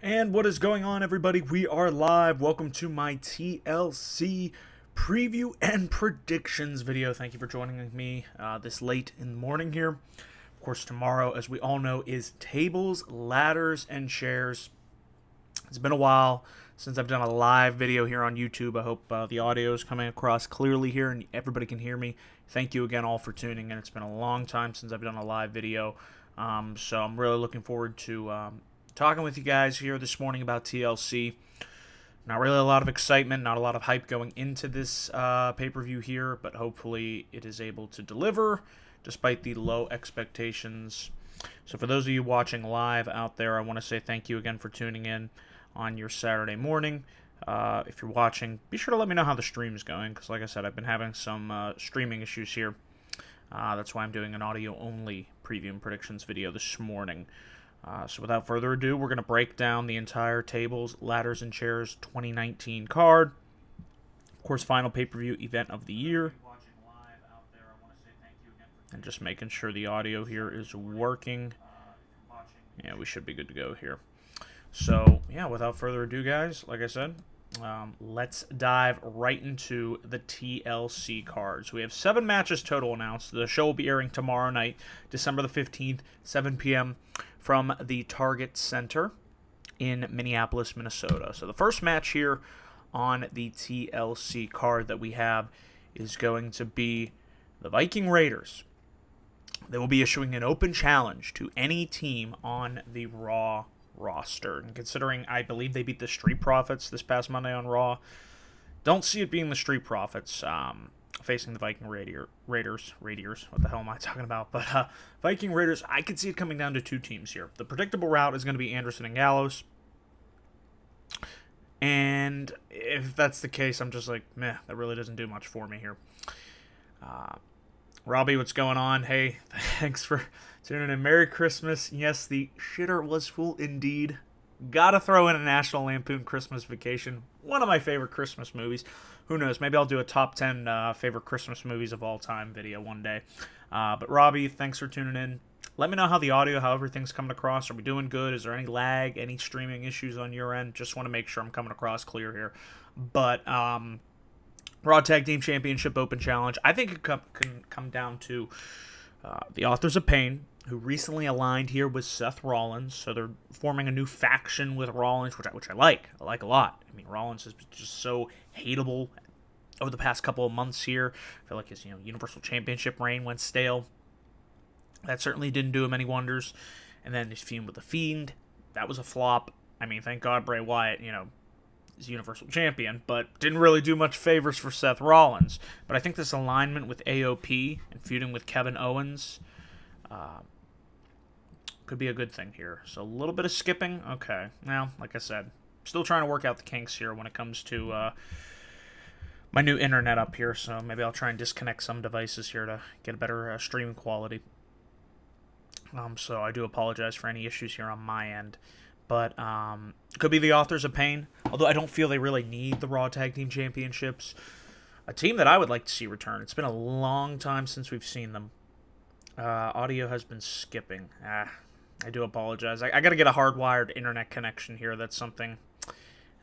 And what is going on, everybody? We are live. Welcome to my TLC preview and predictions video. Thank you for joining me this late in the morning here. Of course, tomorrow, as we all know, is tables, ladders, and chairs. It's been a while since I've done a live video here on YouTube. I hope the audio is coming across clearly here and everybody can hear me. Thank you again all for tuning in. It's been a long time since I've done a live video, so I'm really looking forward to talking with you guys here this morning about TLC. Not really a lot of excitement, not a lot of hype going into this pay-per-view here, but hopefully it is able to deliver despite the low expectations. So for those of you watching live out there, I want to say thank you again for tuning in on your Saturday morning. If you're watching, be sure to let me know how the stream is going, because like I said, I've been having some streaming issues here. That's why I'm doing an audio-only preview and predictions video this morning. So without further ado, we're going to break down the entire Tables, Ladders, and Chairs 2019 card. Of course, final pay-per-view event of the year. And just making sure the audio here is working. Yeah, we should be good to go here. So, yeah, without further ado, guys, like I said, let's dive right into the TLC cards. We have 7 matches total announced. The show will be airing tomorrow night, December the 15th, 7 p.m., from the Target Center in Minneapolis, Minnesota. So the first match here on the TLC card that we have is going to be the Viking Raiders. They will be issuing an open challenge to any team on the Raw roster. And considering I believe they beat the Street Profits this past Monday on Raw, don't see it being the Street Profits facing the Viking Raiders. What the hell am I talking about? But Viking Raiders, I could see it coming down to 2 teams here. The predictable route is going to be Anderson and Gallows. And if that's the case, I'm just like, meh, that really doesn't do much for me here. Robbie, what's going on? Hey, thanks for tuning in. Merry Christmas. Yes, the shitter was full indeed. Gotta throw in a National Lampoon Christmas Vacation. One of my favorite Christmas movies. Who knows? Maybe I'll do a top 10 favorite Christmas movies of all time video one day. But Robbie, thanks for tuning in. Let me know how the audio, how everything's coming across. Are we doing good? Is there any lag, any streaming issues on your end? Just want to make sure I'm coming across clear here. But Raw Tag Team Championship Open Challenge, I think it can come down to the Authors of Pain, who recently aligned here with Seth Rollins. So they're forming a new faction with Rollins, which I like. I like a lot. I mean, Rollins is just so hateable over the past couple of months here. I feel like his Universal Championship reign went stale. That certainly didn't do him any wonders. And then his feud with The Fiend, that was a flop. I mean, thank God Bray Wyatt, is Universal Champion, but didn't really do much favors for Seth Rollins. But I think this alignment with AOP and feuding with Kevin Owens could be a good thing here. So a little bit of skipping. Okay. Now, like I said, still trying to work out the kinks here when it comes to my new internet up here. So maybe I'll try and disconnect some devices here to get a better stream quality. So I do apologize for any issues here on my end. But could be the Authors of Pain, although I don't feel they really need the Raw Tag Team Championships. A team that I would like to see return. It's been a long time since we've seen them. Audio has been skipping. I do apologize. I got to get a hardwired internet connection here. That's something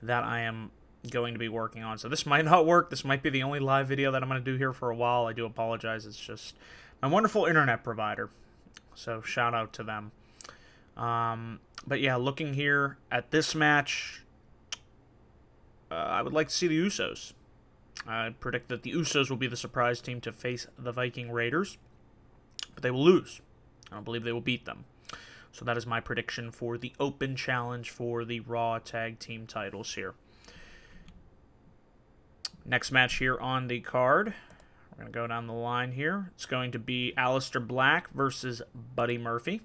that I am going to be working on. So this might not work. This might be the only live video that I'm going to do here for a while. I do apologize. It's just my wonderful internet provider. So shout out to them. But yeah, looking here at this match, I would like to see the Usos. I predict that the Usos will be the surprise team to face the Viking Raiders, but they will lose. I don't believe they will beat them. So that is my prediction for the open challenge for the Raw Tag Team titles here. Next match here on the card, we're going to go down the line here. It's going to be Alistar Black versus Buddy Murphy.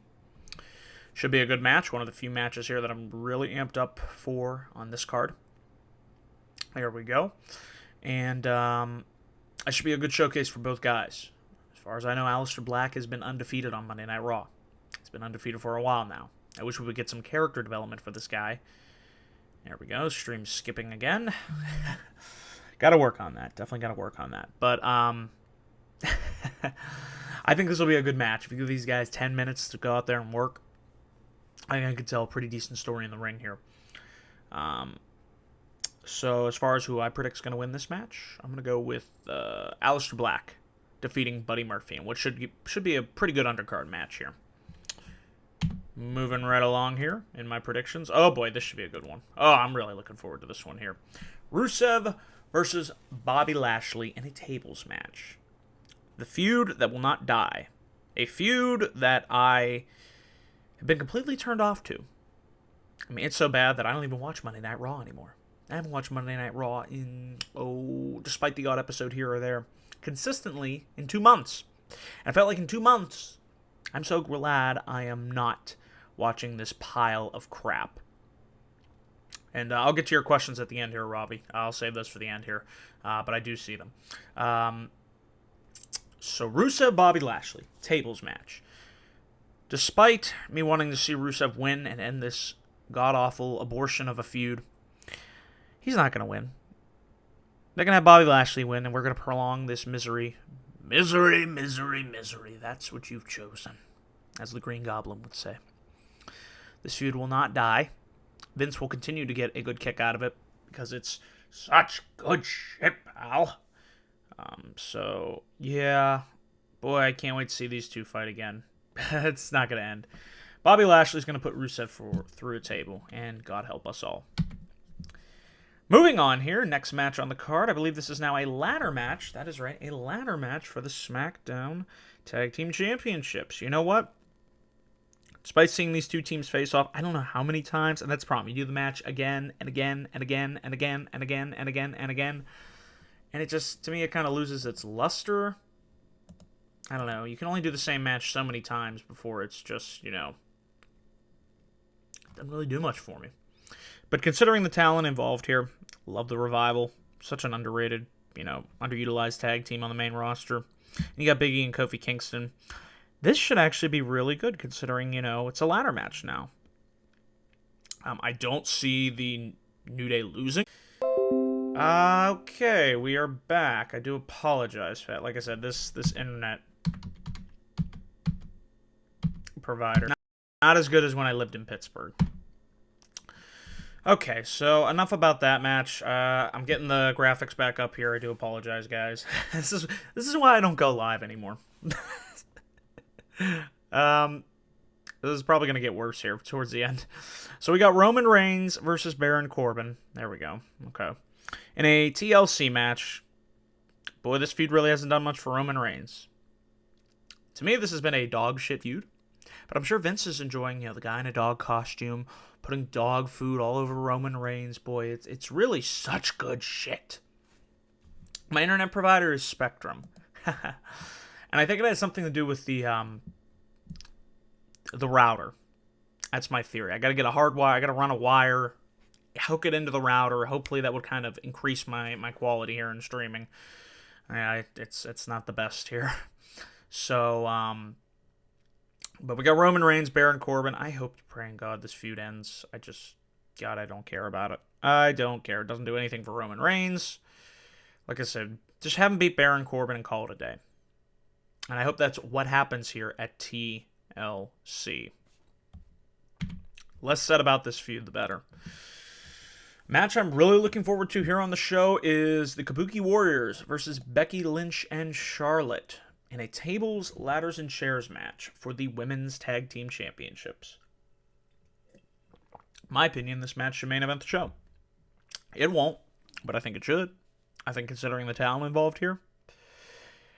Should be a good match. One of the few matches here that I'm really amped up for on this card. There we go. And it should be a good showcase for both guys. As far as I know, Alistar Black has been undefeated on Monday Night Raw. He's been undefeated for a while now. I wish we would get some character development for this guy. There we go. Stream skipping again. Got to work on that. Definitely got to work on that. But I think this will be a good match. If you give these guys 10 minutes to go out there and work, I think I could tell a pretty decent story in the ring here. So as far as who I predict is going to win this match, I'm going to go with Alistar Black defeating Buddy Murphy, which should be a pretty good undercard match here. Moving right along here in my predictions. Oh boy, this should be a good one. Oh, I'm really looking forward to this one here. Rusev versus Bobby Lashley in a tables match. The feud that will not die. A feud that I have been completely turned off to. I mean, it's so bad that I don't even watch Monday Night Raw anymore. I haven't watched Monday Night Raw in, despite the odd episode here or there, consistently in 2 months. And I felt like in 2 months, I'm so glad I am not watching this pile of crap. And I'll get to your questions at the end here, Robbie. I'll save those for the end here, but I do see them. So Rusev, Bobby Lashley, tables match. Despite me wanting to see Rusev win and end this god-awful abortion of a feud, he's not going to win. They're going to have Bobby Lashley win, and we're going to prolong this misery. Misery, misery, misery. That's what you've chosen, as the Green Goblin would say. This feud will not die. Vince will continue to get a good kick out of it because it's such good shit, pal. So, yeah. Boy, I can't wait to see these two fight again. It's not going to end. Bobby Lashley's going to put Rusev through a table, and God help us all. Moving on here, next match on the card. I believe this is now a ladder match. That is right, a ladder match for the SmackDown Tag Team Championships. You know what? Despite seeing these two teams face off, I don't know how many times, and that's the problem. You do the match again and again and again and again and again and again and again, and it just, to me, it kind of loses its luster. I don't know. You can only do the same match so many times before it's just, it doesn't really do much for me. But considering the talent involved here, love the Revival. Such an underrated, underutilized tag team on the main roster. And you got Big E and Kofi Kingston. This should actually be really good considering, it's a ladder match now. I don't see the New Day losing. Okay, we are back. I do apologize for that. Like I said, this internet provider, not as good as when I lived in Pittsburgh. Okay, so enough about that match. I'm getting the graphics back up here. I do apologize, guys. This is why I don't go live anymore. This is probably going to get worse here towards the end. So we got Roman Reigns versus Baron Corbin. There we go. Okay. In a TLC match. Boy, this feud really hasn't done much for Roman Reigns. To me, this has been a dog shit feud. But I'm sure Vince is enjoying, the guy in a dog costume, putting dog food all over Roman Reigns. Boy, it's really such good shit. My internet provider is Spectrum. And I think it has something to do with the router. That's my theory. I got to get a hard wire. I got to run a wire, hook it into the router. Hopefully that would kind of increase my quality here in streaming. It's not the best here. So, but we got Roman Reigns, Baron Corbin. I hope, praying God, this feud ends. God, I don't care about it. I don't care. It doesn't do anything for Roman Reigns. Like I said, just have him beat Baron Corbin and call it a day. And I hope that's what happens here at TLC. Less said about this feud, the better. Match I'm really looking forward to here on the show is the Kabuki Warriors versus Becky Lynch and Charlotte in a tables, ladders, and chairs match for the Women's Tag Team Championships. In my opinion, this match should main event the show. It won't, but I think it should. I think considering the talent involved here.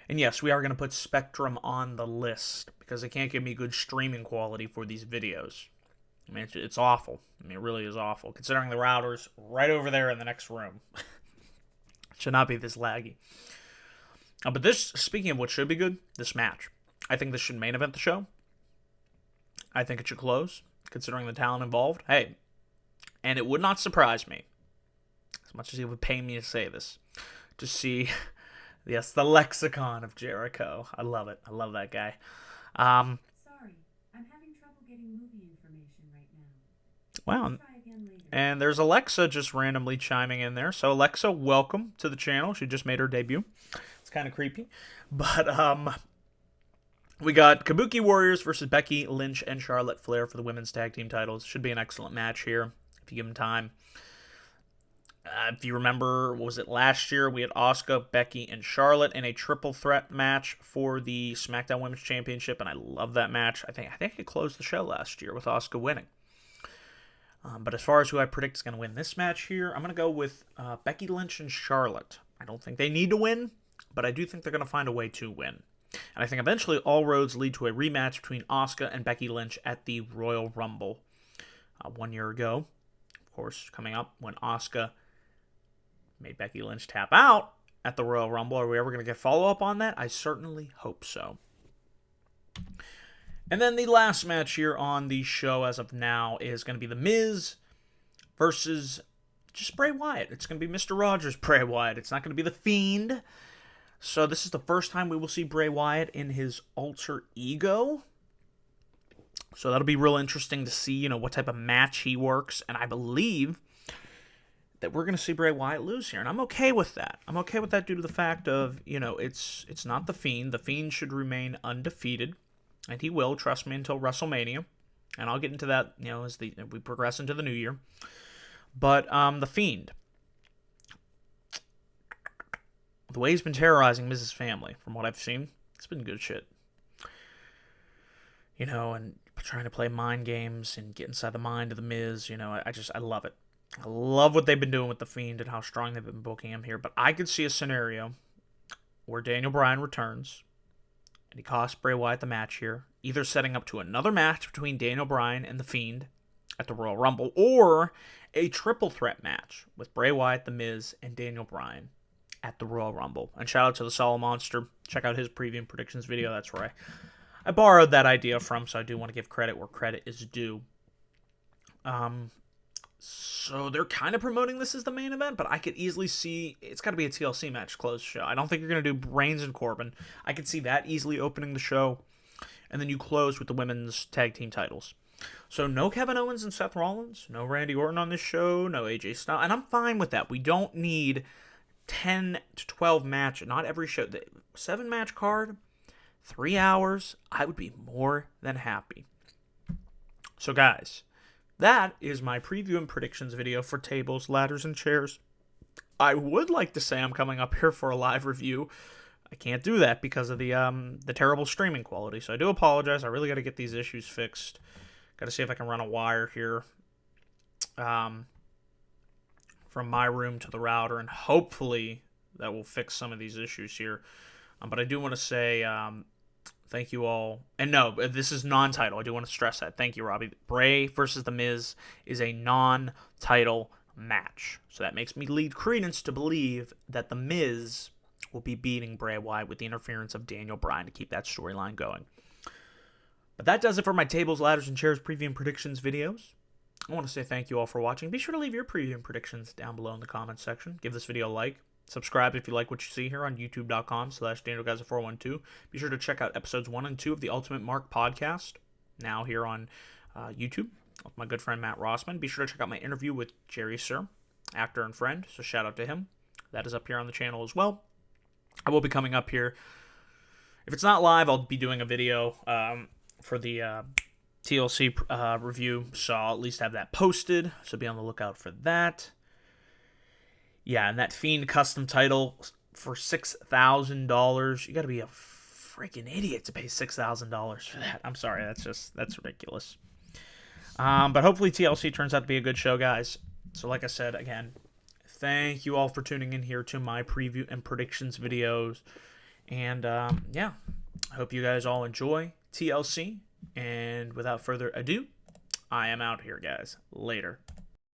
And yes, we are going to put Spectrum on the list because they can't give me good streaming quality for these videos. I mean, it's awful. I mean, it really is awful. Considering the router's right over there in the next room. It should not be this laggy. But this, speaking of what should be good, this match. I think this should main event the show. I think it should close, considering the talent involved. Hey, and it would not surprise me, as much as it would pain me to say this, to see, yes, the lexicon of Jericho. I love it. I love that guy. Sorry, I'm having trouble getting movie information right now. Wow. Try again later. And there's Alexa just randomly chiming in there. So Alexa, welcome to the channel. She just made her debut. It's kind of creepy. But we got Kabuki Warriors versus Becky Lynch and Charlotte Flair for the women's tag team titles. Should be an excellent match here. if you give them time. If you remember, what was it, last year, we had Asuka, Becky, and Charlotte in a triple threat match for the SmackDown Women's Championship, and I love that match. I think it closed the show last year with Asuka winning. But as far as who I predict is going to win this match here, I'm going to go with Becky Lynch and Charlotte. I don't think they need to win, but I do think they're going to find a way to win. And I think eventually all roads lead to a rematch between Asuka and Becky Lynch at the Royal Rumble 1 year ago. Of course, coming up when Asuka made Becky Lynch tap out at the Royal Rumble. Are we ever going to get follow-up on that? I certainly hope so. And then the last match here on the show as of now is going to be The Miz versus just Bray Wyatt. It's going to be Mr. Rogers Bray Wyatt. It's not going to be The Fiend. So this is the first time we will see Bray Wyatt in his alter ego. So that'll be real interesting to see, what type of match he works. And I believe that we're going to see Bray Wyatt lose here. And I'm okay with that. I'm okay with that due to the fact of, it's not The Fiend. The Fiend should remain undefeated. And he will, trust me, until WrestleMania. And I'll get into that, as we progress into the new year. But The Fiend, the way he's been terrorizing Miz's family, from what I've seen, it's been good shit. And trying to play mind games and get inside the mind of the Miz, I love it. I love what they've been doing with The Fiend and how strong they've been booking him here. But I could see a scenario where Daniel Bryan returns and he costs Bray Wyatt the match here, either setting up to another match between Daniel Bryan and The Fiend at the Royal Rumble, or a triple threat match with Bray Wyatt, The Miz, and Daniel Bryan at the Royal Rumble. And shout out to the Solid Monster. Check out his preview and predictions video. That's where I borrowed that idea from, so I do want to give credit where credit is due. So they're kind of promoting this as the main event, but I could easily see it's got to be a TLC match, closed show. I don't think you're going to do Reigns and Corbin. I could see that easily opening the show, and then you close with the women's tag team titles. So no Kevin Owens and Seth Rollins, no Randy Orton on this show, no AJ Styles, and I'm fine with that. We don't need 10 to 12 matches, not every show. The 7-match card, 3 hours, I would be more than happy. So guys, that is my preview and predictions video for Tables, Ladders, and Chairs. I would like to say I'm coming up here for a live review. I can't do that because of the terrible streaming quality, so I do apologize. I really got to get these issues fixed. Got to see if I can run a wire here from my room to the router, and hopefully that will fix some of these issues here. But I do want to say thank you all. And no, this is non-title. I do want to stress that. Thank you, Robbie. Bray versus The Miz is a non-title match. So that makes me lead credence to believe that The Miz will be beating Bray Wyatt with the interference of Daniel Bryan to keep that storyline going. But that does it for my Tables, Ladders, and Chairs preview and predictions videos. I want to say thank you all for watching. Be sure to leave your preview and predictions down below in the comments section. Give this video a like. Subscribe if you like what you see here on youtube.com/DanielGiza412. Be sure to check out episodes 1 and 2 of the Ultimate Mark podcast, now here on YouTube, with my good friend Matt Rossman. Be sure to check out my interview with Jerry Sir, actor and friend, so shout out to him. That is up here on the channel as well. I will be coming up here. If it's not live, I'll be doing a video for the TLC review, so I'll at least have that posted, so be on the lookout for that. Yeah, and that Fiend custom title for $6,000. You got to be a freaking idiot to pay $6,000 for that. I'm sorry, that's ridiculous. But hopefully TLC turns out to be a good show, guys. So like I said, again, thank you all for tuning in here to my preview and predictions videos. And yeah, I hope you guys all enjoy TLC. And without further ado, I am out here, guys. Later.